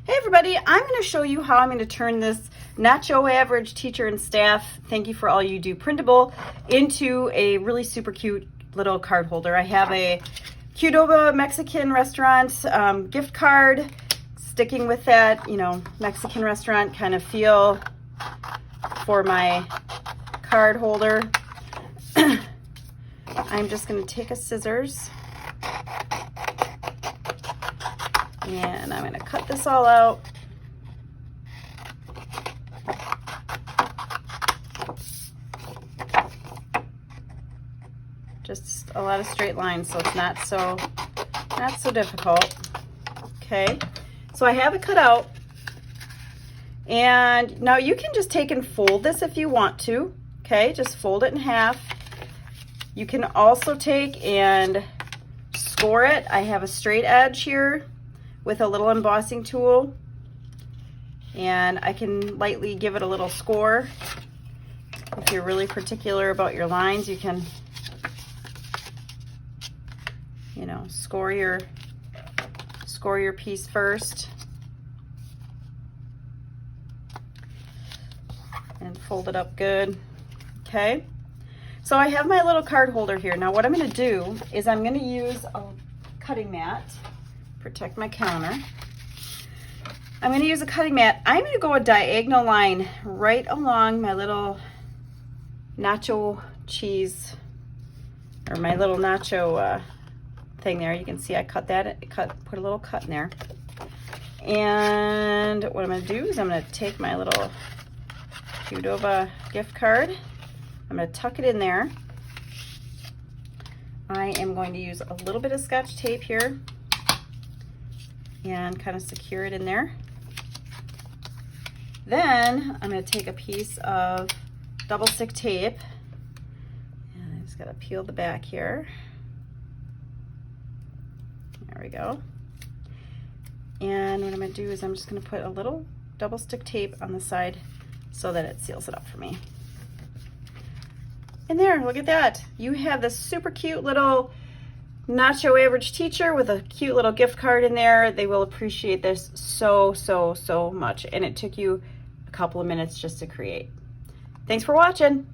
Hey everybody, I'm going to show you how I'm going to turn this Nacho Average Teacher and Staff Thank You for All You Do printable into a really super cute little card holder. I have a Qdoba Mexican restaurant gift card, sticking with that, Mexican restaurant kind of feel for my card holder. I'm just going to take a scissors and I'm going to cut this all out. Just a lot of straight lines, so it's not so difficult. Okay, so I have it cut out, and now you can just take and fold this if you want to. Okay, just fold it in half. You can also take and score it. I have a straight edge here with a little embossing tool, and I can lightly give it a little score. If you're really particular about your lines, you can score your piece first and fold it up good. Okay, so I have my little card holder here. Now what I'm going to do is I'm going to use a cutting mat, protect my counter. I'm going to use a cutting mat. I'm going to go a diagonal line right along my little nacho cheese, or my little nacho thing there. You can see I cut that, put a little cut in there. And what I'm going to do is I'm going to take my little Qdoba gift card. I'm going to tuck it in there. I am going to use a little bit of Scotch tape here and kind of secure it in there. Then I'm going to take a piece of double stick tape, and I just got to peel the back here. There we go. And what I'm going to do is I'm just going to put a little double stick tape on the side so that it seals it up for me. And there, look at that. You have this super cute little Nacho Average Teacher with a cute little gift card in there. They will appreciate this so much. And it took you a couple of minutes just to create. Thanks for watching.